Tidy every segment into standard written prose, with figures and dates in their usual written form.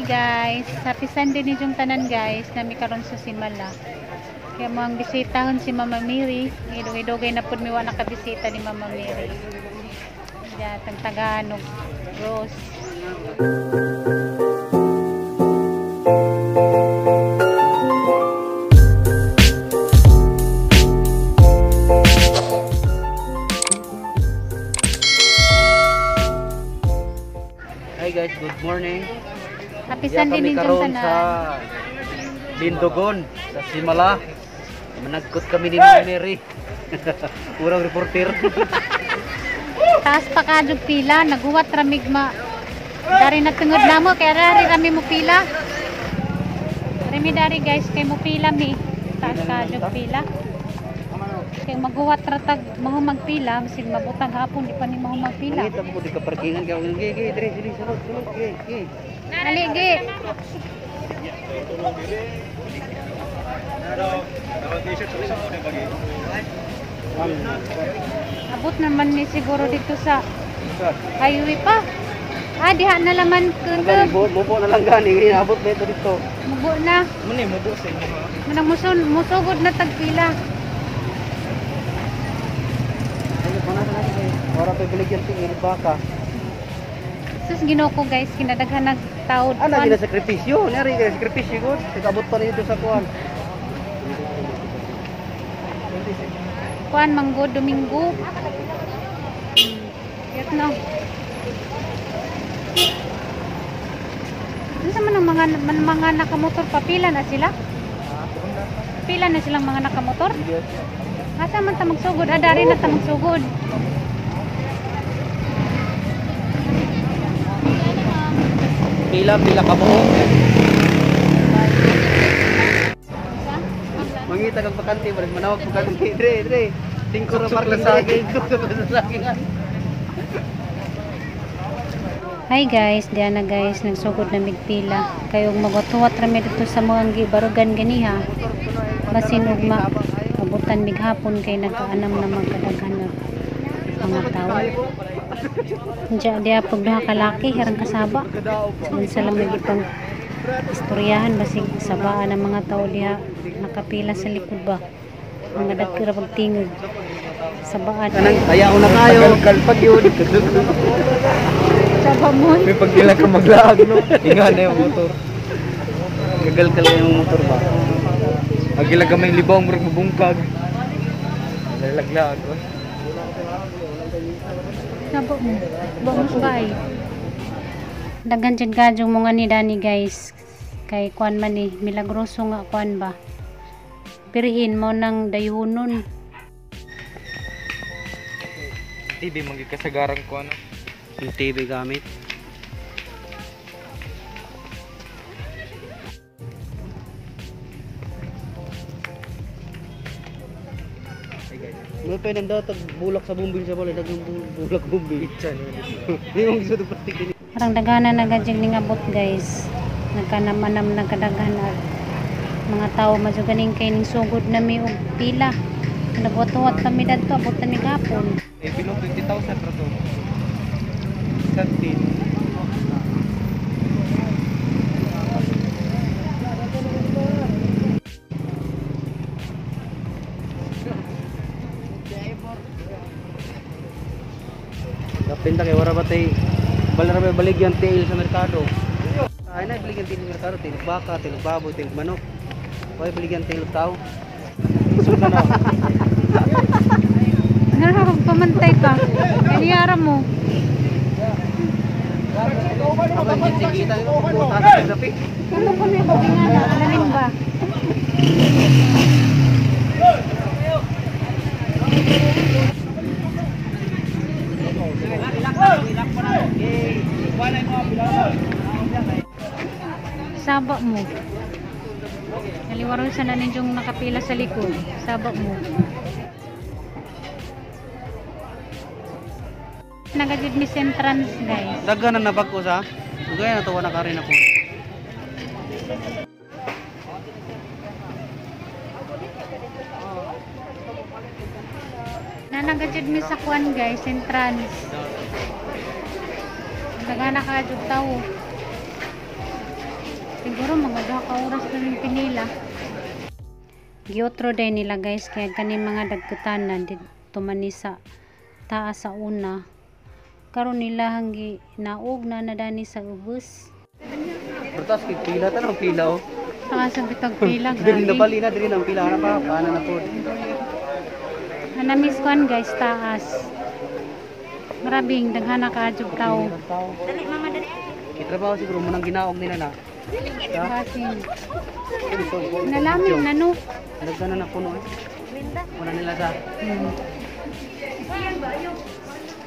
guys, happy Sunday ni jung tanan guys, nami karon sa Simala. Kaya mo ang bisitahon si Mama Mary. Idugay na pud mi wa nakabisita ni Mama Mary. Ya tang Tagalog, Rose. Hi guys, good morning. Happy Sunday ni jung tanan. Sa Lindogon, sa Simala. Managkot kami ni Mama Mary. Urang reporter. Taas pa kadug pila, naguwat ramig ma. Dari na tungod namo kaya dari rami mo pila. Rami dari guys kay mo pila mi. Taas kadug pila. Kay maguwat ratag mahu magpila, bisig mabutang hapon di pa ni mahu magpila. Kita mo di ka parkingan ka gi dire sulod gi. Ali gi. Abot naman ni siguro dito sa highway pa. Diha na laman kuno. Mubo na lang gani, abot na ito dito. Mubo na. Muni mubo sa inyo. Manang musugod na tagpila. Ora pa biligyan tingin baka. Sus Ginoo ko guys, kinadaghan nagtaod. Ana gina sakripisyo, nari kay sakripisyo gud. Abot pa nito sa kuan. Kuan Manggo Domingo. Yes no. Ano man ang mga nakamotor papila na sila? Pila na silang mga nakamotor? Asa man ta magsugod? Dari na ta magsugod. Pila ka mo. Mangita kang bakante, manawag bakante. Dire. Tingko ra parking sa akin. Hi guys, diyan na guys, nagsugod na migpila. Kayong magwatuwat rami dito sa mga barugan ganiha. Basin ug abutan mighapon kay nagkaanam na magkadaghan na mga tao. Diya dia pag duha ka laki harang kasaba. Unsa lang magipang istoryahan basig sabaan ng mga tao diha nakapila sa likod ba. Mga dagkira pagtingog. Sabaan. Kaya una kayo kalpag yun. Saba mo. May pagkila ka maglaag no. Inga na yung motor. Gagal yung motor ba. Agila ka may libaw murag mabungkag. Lalaglag. Saba mo. Bangus bay. Dagan jud gadyong mga ni Dani guys. Kay kuan man ni milagroso nga kuan ba. Piriin mo nang dayunon. TV magkasagaran ko ano. Yung TV gamit. May pwedeng daw bulak sa bumbil sa balay, dagang bulak bumbil. Hindi mong gusto plastic din. Parang dagana na gadyang ning abot guys. Nagkanamanam na kadaghan mga tao majuganing kay ning sugod na mi og pila. Nagwatuwat kami dadto abot na migapon. Pinong 20,000 ra to. 13. Kapinta kay wala ba tay balara ba baligyan tail sa merkado. Ay na baligyan tail sa merkado, tail baka, tail baboy, tail manok. Wala baligyan tail tao. Sunan na. Narahag pamantay ka. Kaniyara mo. Ano ko niya pagingana? Alamin ba? Sabak mo. Naliwaron sa naninjong nakapila sa likod. Sabak mo. Nagadid mi entrance guys. Daghan na nabag ko sa. Ugay na tawa na ka rin ako. Nanagadid mi sa kuan guys, entrance. Daghan na ka jud tawo. Siguro mga duha ka oras na rin pinila. Giotro day nila guys kaya kani mga dagkutanan dito man ni sa taas sa una. Karon nila hanggi naog na nadani sa ubos. Pertas kay pila tanong pila oh. Saka sa bitag pila Dili na grabe. bali na dili na pila na pa paana na pod. Hanamis kuan guys taas. Marabing daghana ka adjog tao. Dali mama dali. Kitrabaho siguro mo nang ginaog nila na. Basin. Nalamig na no. Nagdana na puno eh. Wala nila sa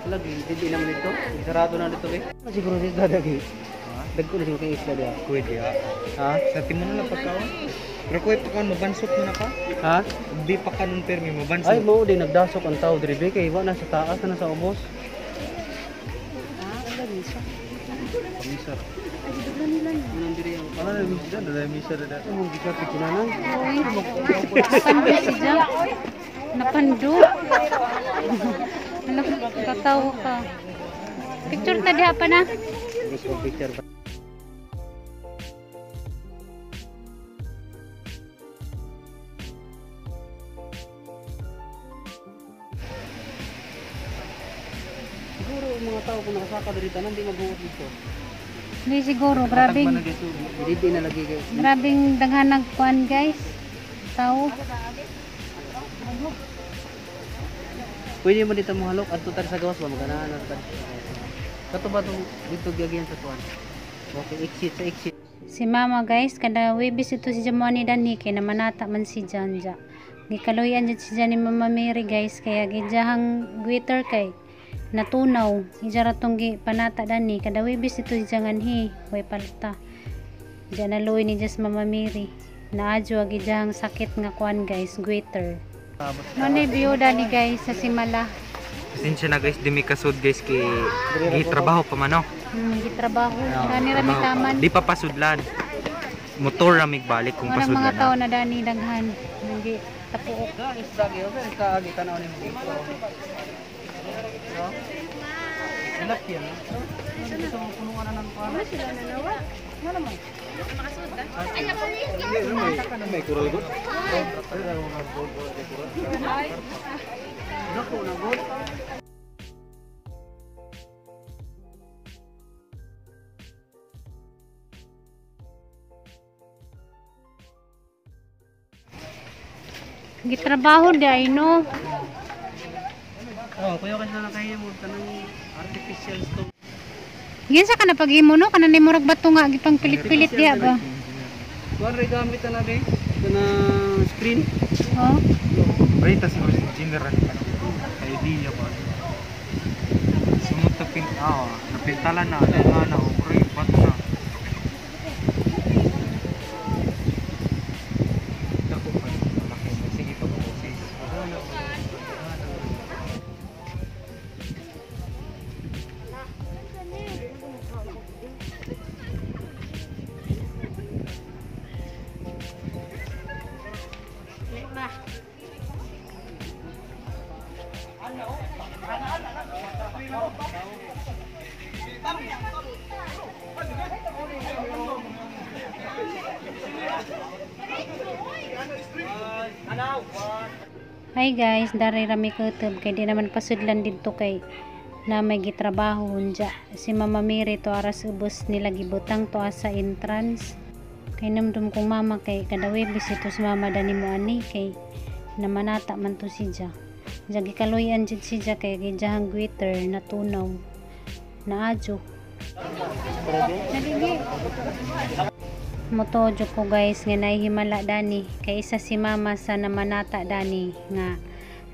lagi hindi naman dito. Sarado na dito eh. Siguro dito dadagi. Dagko na siguro kay isla dia. Kuya dia. Ha? Sa timo na pagkaon. Pero kuya pa kan mabansot mo na ka. Ha? Di pa kanon permi Ay mabansot. mo din nagdasok ang tao diri be kay wa na sa taas na sa ubos. Komisar. Unang diri ang Ano na misa na misa na. ang gikat kinanan. Napandu si Jam. Napandu. Katawa ka. Picture tadi apa na? Gusto picture ba? Siguro mga tao kung nakasaka dito nang di magbuot dito. Hindi siguro. Grabing, Hindi na lagi kay. grabing daghanag kuan guys. Tao. Pwede mo dito mahalok at tutar sa gawas ba magana na tad. Kato ba tong dito gyagyan sa tuwan? Okay, exit sa exit. Si mama guys, kada webis ito si Jamoni Dani kay namanata man si Janja. Gikaloyan jud si Jan ni Mama Mary guys kaya gijahang Twitter kay natunaw. Ijara tong gi panata Dani kada webis ito si Janganhi, way palta. Diyan naloy ni Jas Mama Mary. Naadyo gijahang sakit nga kuan guys, Twitter. Noni view Dani guys sa Simala. Pasensya na guys, di mi kasud guys kay gitrabaho pa man no. Gitrabaho. Dani ra mi taman. Di pa pasudlan. Motor ra mig balik kung Mga mga pasudlan. tao na Dani daghan. Nagi tapuok. Guys, lagi okay ka agi tanaw ni mo dito. No? Ilap yan. Ito mo punungan na ng kuwan. Sila na nawa. Wala mo. May kural gud. Dako na gud. Gitrabaho di ay no. Oh, kuya kasi na kayo mo tanang artificial stone. Ginsa ka na pag-imo no kana ni murag bato nga gipang pilit-pilit diha ba. Kuan ray gamit na be. Kana screen. Oh. Rita siguro si general kay idea ba. Sumot pin napintalan na na pre bato na. Dako pa malaki sige to po sis. Hi guys, dari rami kutob kay di naman pasudlan didto kay na may gitrabaho unja. Si Mama Mary to aras ubos nila gibutang to sa entrance. Kay namdum kong mama kay kada webis ito si Mama Dani mo ani kay namanata man to si Ja. Jagi kaloyan jud si Ja kay gijahang Twitter natunaw. Naadyo. Naligi. Motojo ko guys nga nahihimala Dani kay isa si mama sa namanata Dani nga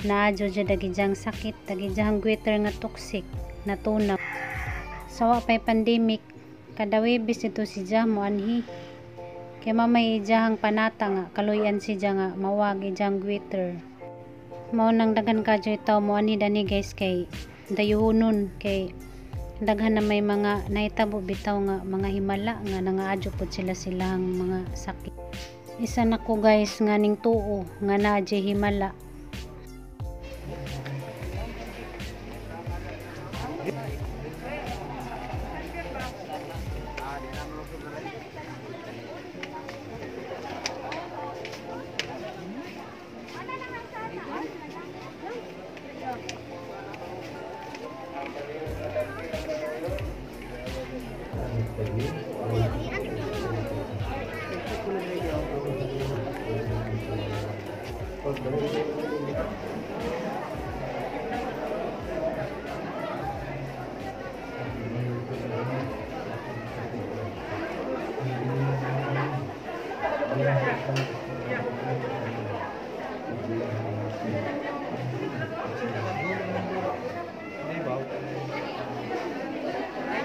naadyo jud dagijang sakit dagijang Twitter nga toxic natunaw sawa pay pandemic kada webis ito si Ja mo anhi kay mamay ijahang panata nga kaluyan si Ja nga mawag ijang Twitter mao nang dagan kadyo itaw mo ani Dani guys kay dayuhonon kay daghan na may mga nahitabo bitaw nga mga himala nga nangaadyo pod sila silang mga sakit. Isa na ko guys nga ning tuo nga naadyo himala.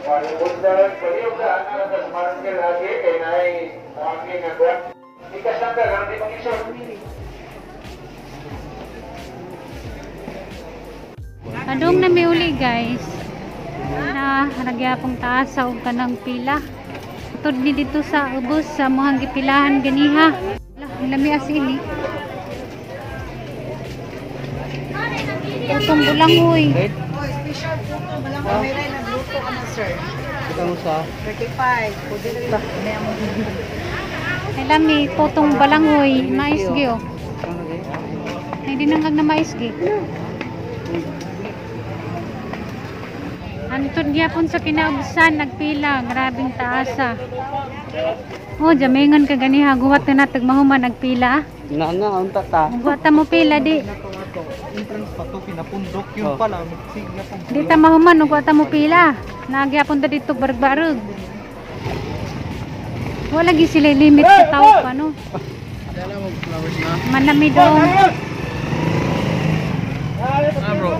Pag-undaran pa rin ka, ang nagmarker lagi, kaya na ay aking nagwan. Ikasan ka, ganun di mag-isor. Adong na may uli guys. Na nagyapong taas sa og kanang pila. Tod ni dito sa ubos sa mohang gipilahan ganiha. Lami asili. Itong bulangoy. Right? Oh, special puto, balang kamera na luto ka na, sir. Ito mo sa 35. Pwede rin. Ay lami potong balangoy, mais gyo. ano guys? Ay dinangag na mais gi. Antod gyapon sa kinaubusan nagpila, grabing taasa. Oh, jamengan ka ganiha guwat na natag mahuman nagpila. Na nga, unta ta. Guwat ta mo pila di. Entrance pa to pinapundok Oh. pala sige pa. Di ta mahuman ug guwat ta mo pila. Nagyapon ta dito barug-barug. Wala gi sila limit sa tao pa no. Dala mo flowers na. Manami dong. Ah bro.